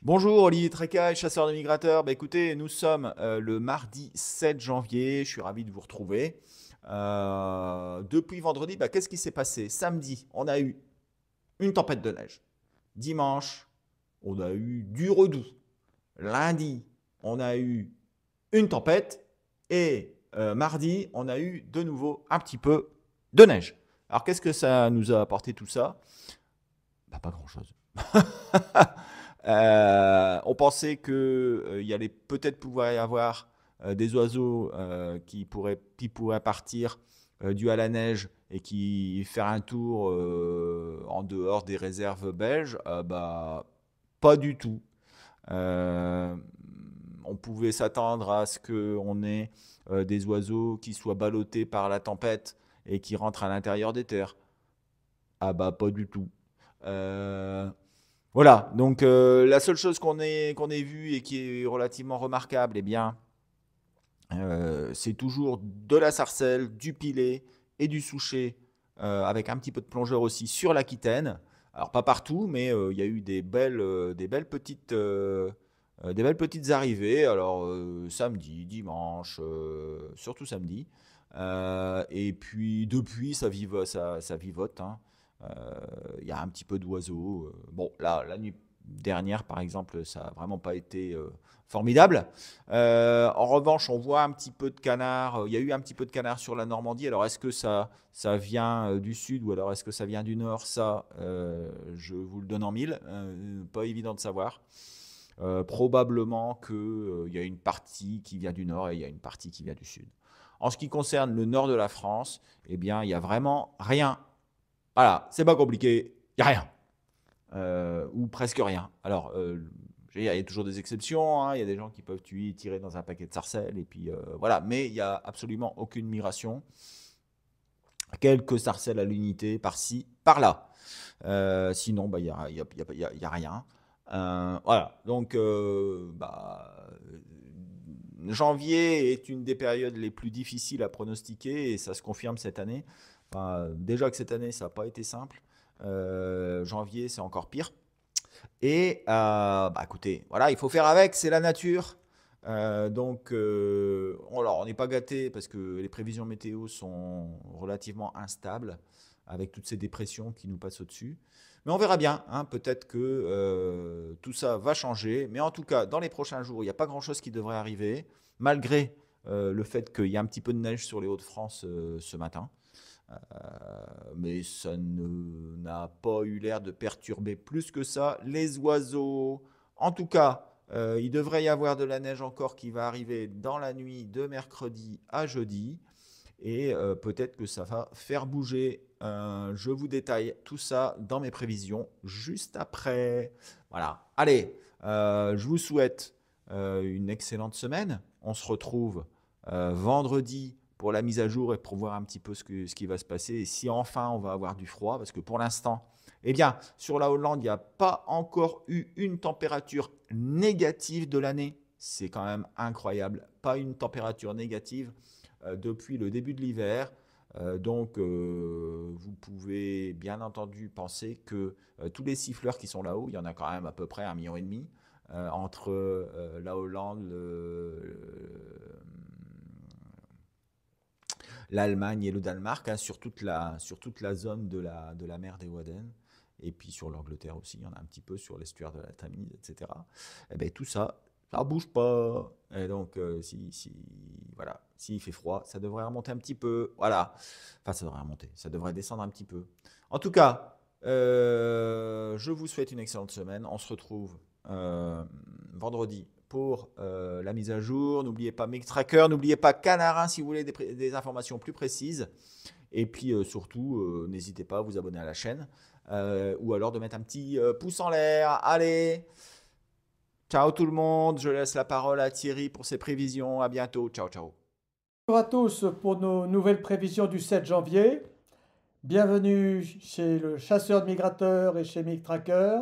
Bonjour, Olivier Trécaille, chasseur de migrateurs. Bah, écoutez, nous sommes le mardi 7 janvier. Je suis ravi de vous retrouver. Depuis vendredi, bah, qu'est-ce qui s'est passé? Samedi, on a eu une tempête de neige. Dimanche, on a eu du redoux. Lundi, on a eu une tempête. Et mardi, on a eu de nouveau un petit peu de neige. Alors, qu'est-ce que ça nous a apporté tout ça? Bah, pas grand-chose. On pensait qu'il y allait peut-être pouvoir y avoir des oiseaux qui pourraient partir dû à la neige et qui faire un tour en dehors des réserves belges. Bah, pas du tout. Euh, on pouvait s'attendre à ce qu'on ait des oiseaux qui soient ballottés par la tempête et qui rentrent à l'intérieur des terres. Ah bah pas du tout. Euh, voilà, donc la seule chose qu'on ait vue et qui est relativement remarquable, eh bien, c'est toujours de la sarcelle, du pilet et du souchet, avec un petit peu de plongeur aussi sur l'Aquitaine. Alors pas partout, mais il y a eu des belles petites arrivées. Alors samedi, dimanche, surtout samedi. Et puis depuis, ça vivote, hein. Il y a un petit peu d'oiseaux. Bon, là, la nuit dernière, par exemple, ça n'a vraiment pas été formidable. En revanche, on voit un petit peu de canard. Il y a eu un petit peu de canard sur la Normandie. Alors, est-ce que ça vient du sud ou alors est-ce que ça vient du nord? Ça, je vous le donne en mille. Pas évident de savoir. Probablement qu'il y a une partie qui vient du nord et il y a une partie qui vient du sud. En ce qui concerne le nord de la France, eh bien, il n'y a vraiment rien. Voilà, c'est pas compliqué, il n'y a rien. Ou presque rien. Alors, il y a toujours des exceptions, hein. Il y a des gens qui peuvent tirer dans un paquet de sarcelles, et puis voilà. Mais il n'y a absolument aucune migration. Quelques sarcelles à l'unité, par-ci, par-là. Sinon, bah, il y a rien. Voilà, donc janvier est une des périodes les plus difficiles à pronostiquer, et ça se confirme cette année. Enfin, déjà que cette année, ça n'a pas été simple. Janvier, c'est encore pire. Et bah, écoutez, voilà, il faut faire avec, c'est la nature. Donc, alors, on n'est pas gâté parce que les prévisions météo sont relativement instables avec toutes ces dépressions qui nous passent au-dessus. Mais on verra bien, hein, peut-être que tout ça va changer. Mais en tout cas, dans les prochains jours, il n'y a pas grand-chose qui devrait arriver, malgré le fait qu'il y a un petit peu de neige sur les Hauts-de-France ce matin. Mais ça n'a pas eu l'air de perturber plus que ça les oiseaux. En tout cas, il devrait y avoir de la neige encore qui va arriver dans la nuit de mercredi à jeudi. Et peut-être que ça va faire bouger. Je vous détaille tout ça dans mes prévisions juste après. Voilà. Allez, je vous souhaite une excellente semaine. On se retrouve vendredi pour la mise à jour et pour voir un petit peu ce qui va se passer. Et si enfin on va avoir du froid, parce que pour l'instant, eh bien, sur la Hollande, il n'y a pas encore eu une température négative de l'année. C'est quand même incroyable. Pas une température négative depuis le début de l'hiver. Donc, vous pouvez bien entendu penser que tous les siffleurs qui sont là-haut, il y en a quand même à peu près 1,5 million, entre la Hollande, l'Allemagne et le Danemark, hein, sur toute la zone de la mer des Wadden. Et puis sur l'Angleterre aussi, il y en a un petit peu sur l'estuaire de la Tamise, etc. Et bien tout ça, ça bouge pas. Et donc, voilà, s'il fait froid, ça devrait remonter un petit peu. Voilà. Enfin, ça devrait remonter. Ça devrait descendre un petit peu. En tout cas, je vous souhaite une excellente semaine. On se retrouve vendredi pour la mise à jour. N'oubliez pas MiGTracker, n'oubliez pas Canarin si vous voulez des informations plus précises. Et puis surtout, n'hésitez pas à vous abonner à la chaîne ou alors de mettre un petit pouce en l'air. Allez, ciao tout le monde. Je laisse la parole à Thierry pour ses prévisions. À bientôt. Ciao, ciao. Bonjour à tous pour nos nouvelles prévisions du 7 janvier. Bienvenue chez le chasseur de migrateurs et chez MigTracker.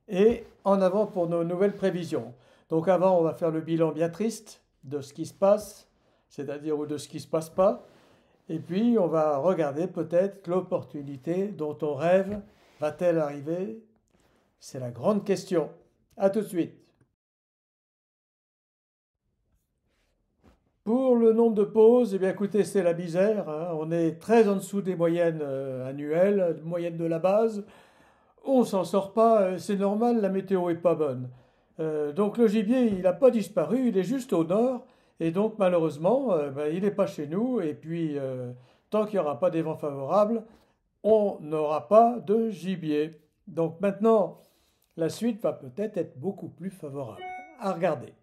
Et en avant pour nos nouvelles prévisions. Donc avant, on va faire le bilan bien triste de ce qui se passe, c'est-à-dire ou de ce qui ne se passe pas. Et puis, on va regarder peut-être l'opportunité dont on rêve. Va-t-elle arriver? C'est la grande question. À tout de suite. Pour le nombre de pauses, eh bien écoutez, c'est la misère, hein. On est très en dessous des moyennes annuelles, moyenne de la base. On s'en sort pas, c'est normal, la météo est pas bonne. Donc le gibier, il n'a pas disparu, il est juste au nord, et donc malheureusement, ben, il n'est pas chez nous, et puis tant qu'il n'y aura pas des vents favorables, on n'aura pas de gibier. Donc maintenant, la suite va peut-être être beaucoup plus favorable. À regarder.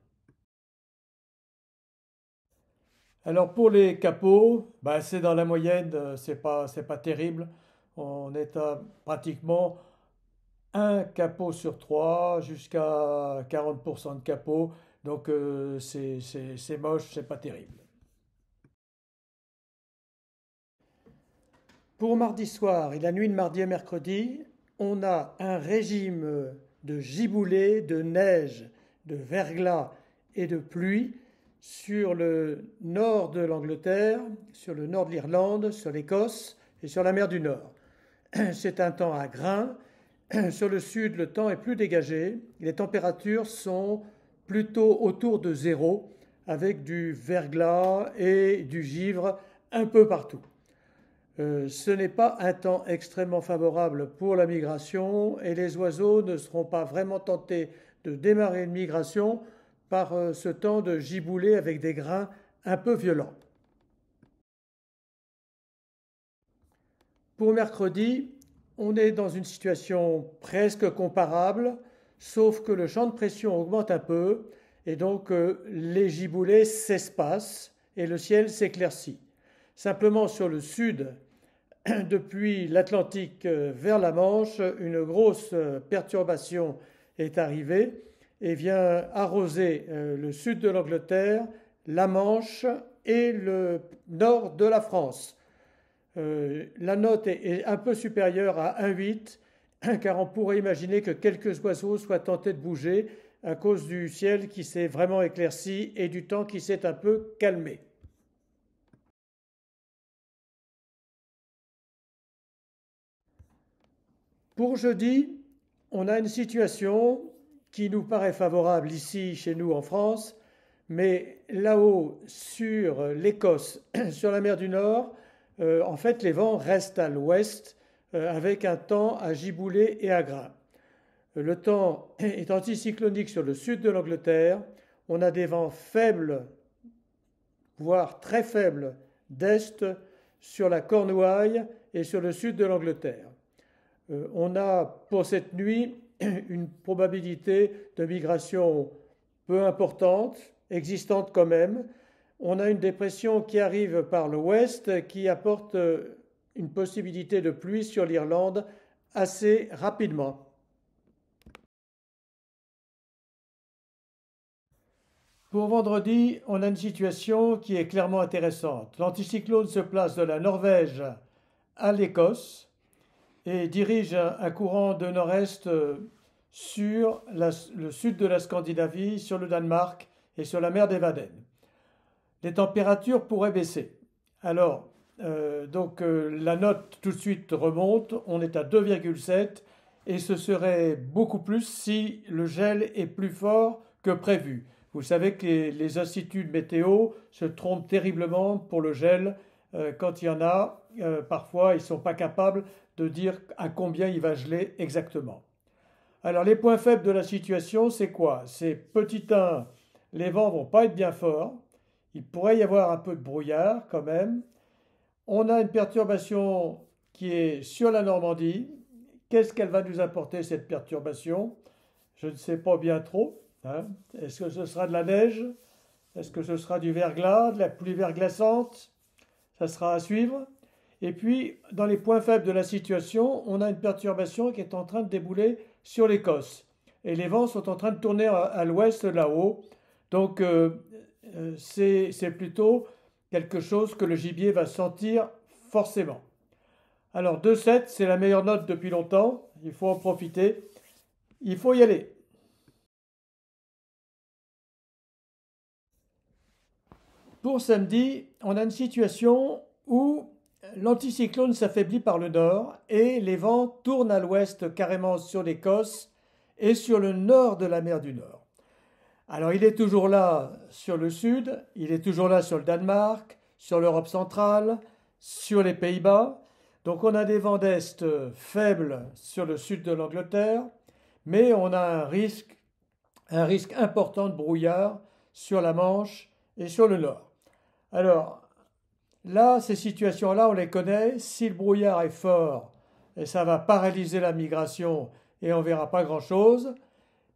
Alors pour les capots, ben, c'est dans la moyenne, c'est pas terrible. On est à pratiquement un capot sur trois jusqu'à 40% de capot. Donc c'est moche, c'est pas terrible. Pour mardi soir et la nuit de mardi à mercredi, on a un régime de giboulée, de neige, de verglas et de pluie sur le nord de l'Angleterre, sur le nord de l'Irlande, sur l'Écosse et sur la mer du Nord. C'est un temps à grains. Sur le sud, le temps est plus dégagé. Les températures sont plutôt autour de zéro, avec du verglas et du givre un peu partout. Ce n'est pas un temps extrêmement favorable pour la migration et les oiseaux ne seront pas vraiment tentés de démarrer une migration par ce temps de giboulée avec des grains un peu violents. Pour mercredi, on est dans une situation presque comparable, sauf que le champ de pression augmente un peu et donc les giboulées s'espacent et le ciel s'éclaircit. Simplement sur le sud, depuis l'Atlantique vers la Manche, une grosse perturbation est arrivée et vient arroser le sud de l'Angleterre, la Manche et le nord de la France. La note est un peu supérieure à 1,8, car on pourrait imaginer que quelques oiseaux soient tentés de bouger à cause du ciel qui s'est vraiment éclairci et du temps qui s'est un peu calmé. Pour jeudi, on a une situation qui nous paraît favorable ici, chez nous en France, mais là-haut, sur l'Écosse, sur la mer du Nord, en fait, les vents restent à l'ouest avec un temps à giboulée et à grains. Le temps est anticyclonique sur le sud de l'Angleterre. On a des vents faibles, voire très faibles, d'est sur la Cornouaille et sur le sud de l'Angleterre. On a pour cette nuit une probabilité de migration peu importante, existante quand même. On a une dépression qui arrive par l'ouest qui apporte une possibilité de pluie sur l'Irlande assez rapidement. Pour vendredi, on a une situation qui est clairement intéressante. L'anticyclone se place de la Norvège à l'Écosse et dirige un courant de nord-est sur le sud de la Scandinavie, sur le Danemark et sur la mer d'Evaden. Les températures pourraient baisser. Alors, la note tout de suite remonte, on est à 2,7 et ce serait beaucoup plus si le gel est plus fort que prévu. Vous savez que les instituts de météo se trompent terriblement pour le gel. Quand il y en a, parfois ils ne sont pas capables de dire à combien il va geler exactement. Alors les points faibles de la situation, c'est quoi? C'est petit 1, les vents ne vont pas être bien forts. Il pourrait y avoir un peu de brouillard quand même. On a une perturbation qui est sur la Normandie. Qu'est-ce qu'elle va nous apporter cette perturbation? Je ne sais pas bien trop. Est-ce que ce sera de la neige? Est-ce que ce sera du verglas, de la pluie verglaçante? Ça sera à suivre. Et puis, dans les points faibles de la situation, on a une perturbation qui est en train de débouler sur l'Écosse. Et les vents sont en train de tourner à l'ouest là-haut. Donc, c'est plutôt quelque chose que le gibier va sentir forcément. Alors 2,7, c'est la meilleure note depuis longtemps, il faut en profiter, il faut y aller. Pour samedi, on a une situation où l'anticyclone s'affaiblit par le nord et les vents tournent à l'ouest carrément sur l'Écosse et sur le nord de la mer du Nord. Alors il est toujours là sur le sud, il est toujours là sur le Danemark, sur l'Europe centrale, sur les Pays-Bas. Donc on a des vents d'est faibles sur le sud de l'Angleterre, mais on a un risque important de brouillard sur la Manche et sur le nord. Alors là, ces situations-là, on les connaît. Si le brouillard est fort, et ça va paralyser la migration et on ne verra pas grand-chose.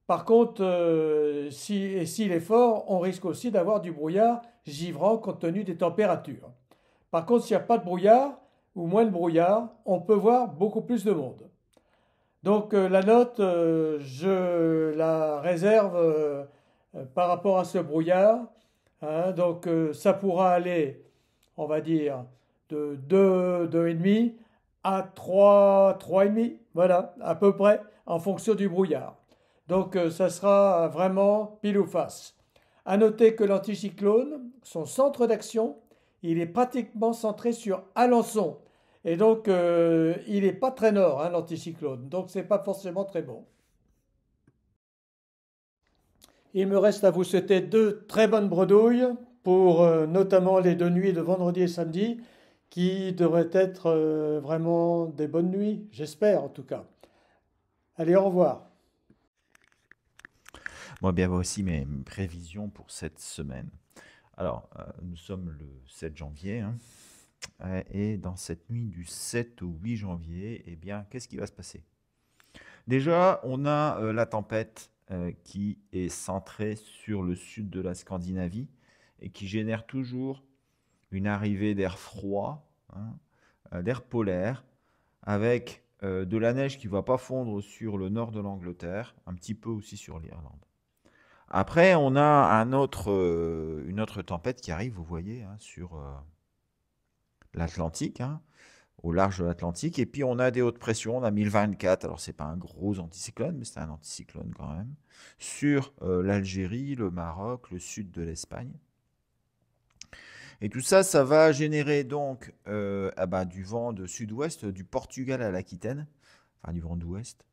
Par contre, s'il est fort, on risque aussi d'avoir du brouillard givrant compte tenu des températures. Par contre, s'il n'y a pas de brouillard ou moins de brouillard, on peut voir beaucoup plus de monde. Donc la note, je la réserve par rapport à ce brouillard. Hein. Donc ça pourra aller, on va dire, de 2, 2,5 à 3, 3,5. Voilà, à peu près, en fonction du brouillard. Donc ça sera vraiment pile ou face. À noter que l'anticyclone, son centre d'action, il est pratiquement centré sur Alençon. Et donc, il n'est pas très nord, hein, l'anticyclone. Donc, ce n'est pas forcément très bon. Il me reste à vous souhaiter 2 très bonnes bredouilles pour notamment les 2 nuits de vendredi et samedi qui devraient être vraiment des bonnes nuits, j'espère en tout cas. Allez, au revoir. Moi, bien voici mes prévisions pour cette semaine. Alors, nous sommes le 7 janvier, hein, et dans cette nuit du 7 au 8 janvier, eh bien, qu'est-ce qui va se passer? Déjà, on a la tempête qui est centrée sur le sud de la Scandinavie et qui génère toujours une arrivée d'air froid, hein, d'air polaire, avec de la neige qui ne va pas fondre sur le nord de l'Angleterre, un petit peu aussi sur l'Irlande. Après, on a une autre tempête qui arrive, vous voyez, hein, sur l'Atlantique, hein, au large de l'Atlantique. Et puis, on a des hautes pressions. On a 1024. Alors, ce n'est pas un gros anticyclone, mais c'est un anticyclone quand même. Sur l'Algérie, le Maroc, le sud de l'Espagne. Et tout ça, ça va générer donc du vent de sud-ouest, du Portugal à l'Aquitaine. Enfin, du vent d'ouest.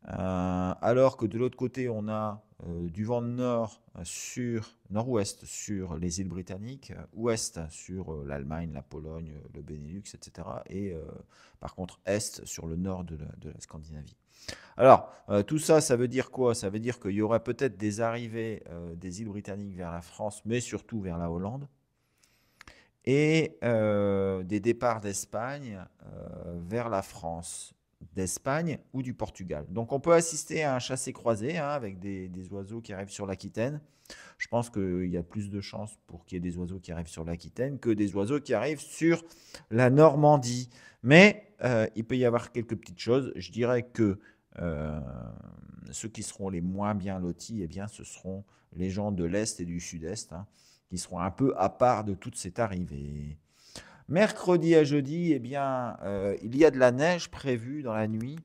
Alors que de l'autre côté, on a du vent de nord-ouest sur les îles britanniques, ouest sur l'Allemagne, la Pologne, le Benelux, etc. Et par contre, est sur le nord de la Scandinavie. Alors, tout ça, ça veut dire quoi? Ça veut dire qu'il y aurait peut-être des arrivées des îles britanniques vers la France, mais surtout vers la Hollande, et des départs d'Espagne vers la France, d'Espagne ou du Portugal. Donc on peut assister à un chassé-croisé, hein, avec des oiseaux qui arrivent sur l'Aquitaine. Je pense qu'il y a plus de chances pour qu'il y ait des oiseaux qui arrivent sur l'Aquitaine que des oiseaux qui arrivent sur la Normandie. Mais il peut y avoir quelques petites choses. Je dirais que ceux qui seront les moins bien lotis, eh bien, ce seront les gens de l'Est et du Sud-Est, hein, qui seront un peu à part de toute cette arrivée. Mercredi à jeudi, eh bien, il y a de la neige prévue dans la nuit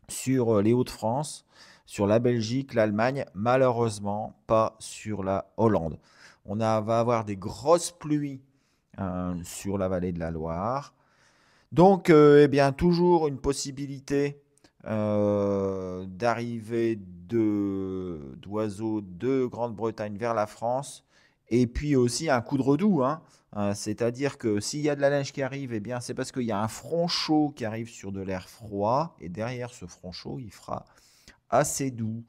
sur les Hauts-de-France, sur la Belgique, l'Allemagne, malheureusement pas sur la Hollande. Va avoir des grosses pluies sur la vallée de la Loire. Donc, eh bien, toujours une possibilité d'arrivée d'oiseaux de Grande-Bretagne vers la France. Et puis aussi un coup de redoux, hein. C'est-à-dire que s'il y a de la neige qui arrive, eh bien, c'est parce qu'il y a un front chaud qui arrive sur de l'air froid. Et derrière ce front chaud, il fera assez doux.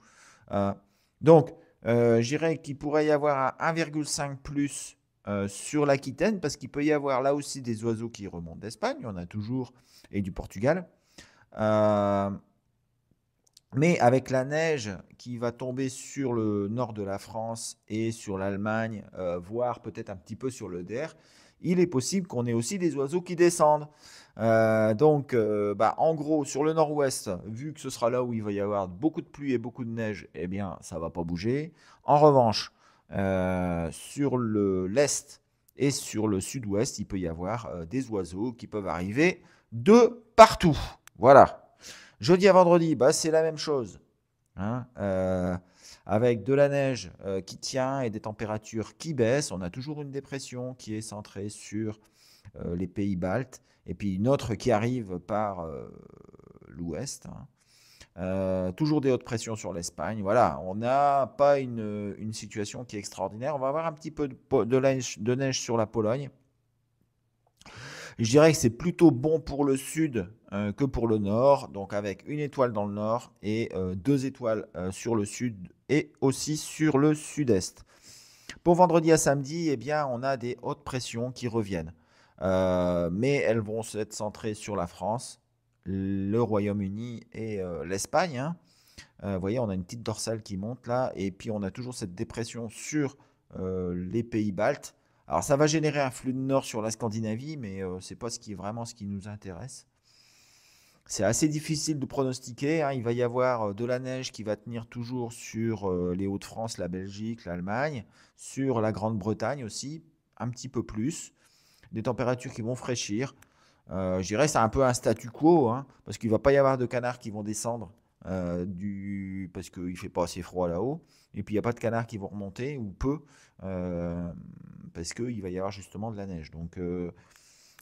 Donc, je dirais qu'il pourrait y avoir un 1,5 plus sur l'Aquitaine, parce qu'il peut y avoir là aussi des oiseaux qui remontent d'Espagne, on a toujours, et du Portugal. Mais avec la neige qui va tomber sur le nord de la France et sur l'Allemagne, voire peut-être un petit peu sur le Der, il est possible qu'on ait aussi des oiseaux qui descendent. Donc, en gros, sur le nord-ouest, vu que ce sera là où il va y avoir beaucoup de pluie et beaucoup de neige, eh bien, ça ne va pas bouger. En revanche, sur l'est et sur le sud-ouest, il peut y avoir des oiseaux qui peuvent arriver de partout. Voilà. Jeudi à vendredi, c'est la même chose, hein, avec de la neige qui tient et des températures qui baissent. On a toujours une dépression qui est centrée sur les pays baltes, et puis une autre qui arrive par l'ouest, hein. Toujours des hautes pressions sur l'Espagne. Voilà, on n'a pas une situation qui est extraordinaire. On va avoir un petit peu de neige sur la Pologne. Je dirais que c'est plutôt bon pour le sud que pour le nord, donc avec une étoile dans le nord et 2 étoiles sur le sud et aussi sur le sud-est. Pour vendredi à samedi, eh bien, on a des hautes pressions qui reviennent. Mais elles vont être centrées sur la France, le Royaume-Uni et l'Espagne. Hein. Vous voyez, on a une petite dorsale qui monte là, et puis on a toujours cette dépression sur les pays baltes. Alors ça va générer un flux de nord sur la Scandinavie, mais c'est pas vraiment ce qui nous intéresse. C'est assez difficile de pronostiquer. Hein. Il va y avoir de la neige qui va tenir toujours sur les Hauts-de-France, la Belgique, l'Allemagne, sur la Grande-Bretagne aussi, un petit peu plus. Des températures qui vont fraîchir. Je dirais que c'est un peu un statu quo, hein, parce qu'il ne va pas y avoir de canards qui vont descendre parce qu'il ne fait pas assez froid là-haut. Et puis il n'y a pas de canards qui vont remonter, ou peu, parce qu'il va y avoir justement de la neige. Donc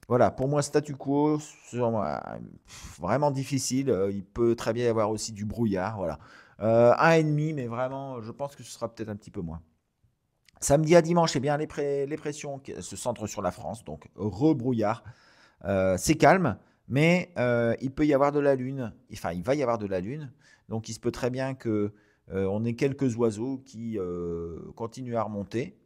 voilà, pour moi, statu quo, c'est vraiment difficile. Il peut très bien y avoir aussi du brouillard. Voilà. 1,5, mais vraiment, je pense que ce sera peut-être un petit peu moins. Samedi à dimanche, eh bien, les pressions se centrent sur la France, donc rebrouillard. C'est calme, mais il peut y avoir de la lune. Enfin, il va y avoir de la lune. Donc, il se peut très bien qu'on ait quelques oiseaux qui continuent à remonter,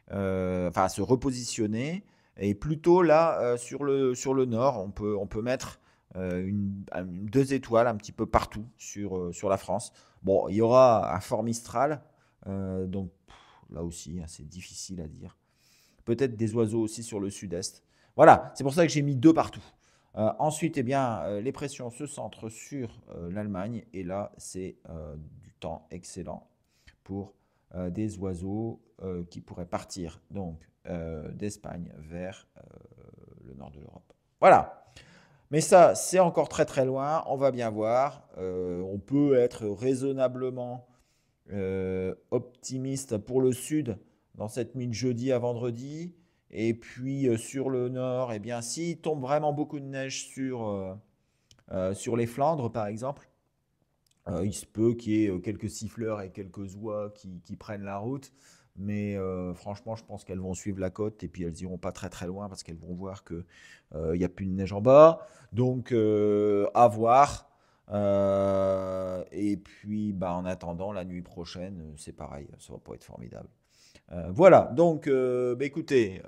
enfin à se repositionner. Et plutôt là, sur le nord, on peut mettre 2 étoiles un petit peu partout sur la France. Bon, il y aura un fort Mistral, donc là aussi, hein, c'est difficile à dire. Peut-être des oiseaux aussi sur le sud-est. Voilà, c'est pour ça que j'ai mis 2 partout. Ensuite, eh bien, les pressions se centrent sur l'Allemagne. Et là, c'est du temps excellent pour des oiseaux qui pourraient partir donc d'Espagne vers le nord de l'Europe. Voilà. Mais ça, c'est encore très très loin. On va bien voir. On peut être raisonnablement optimiste pour le sud dans cette nuit de jeudi à vendredi. Et puis sur le nord, eh bien, s'il tombe vraiment beaucoup de neige sur les Flandres, par exemple, il se peut qu'il y ait quelques siffleurs et quelques oies qui prennent la route. Mais franchement, je pense qu'elles vont suivre la côte et puis elles iront pas très très loin parce qu'elles vont voir qu'il n'y a plus de neige en bas. Donc, à voir. Et puis, bah, en attendant, la nuit prochaine, c'est pareil, ça va pas être formidable. Voilà, donc bah, écoutez,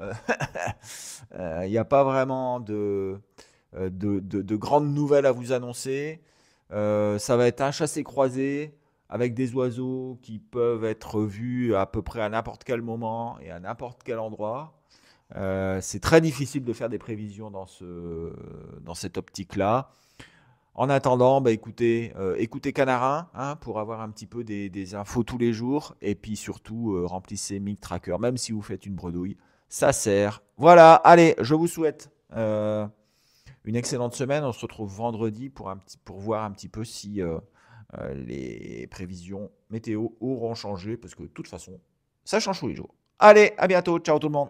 il n'y a pas vraiment de grandes nouvelles à vous annoncer. Ça va être un chassé-croisé avec des oiseaux qui peuvent être vus à peu près à n'importe quel moment et à n'importe quel endroit. C'est très difficile de faire des prévisions dans cette optique-là. En attendant, bah écoutez Canarin hein, pour avoir un petit peu des infos tous les jours. Et puis surtout, remplissez MigTracker, même si vous faites une bredouille. Ça sert. Voilà, allez, je vous souhaite une excellente semaine. On se retrouve vendredi pour voir un petit peu si les prévisions météo auront changé. Parce que de toute façon, ça change tous les jours. Allez, à bientôt. Ciao tout le monde.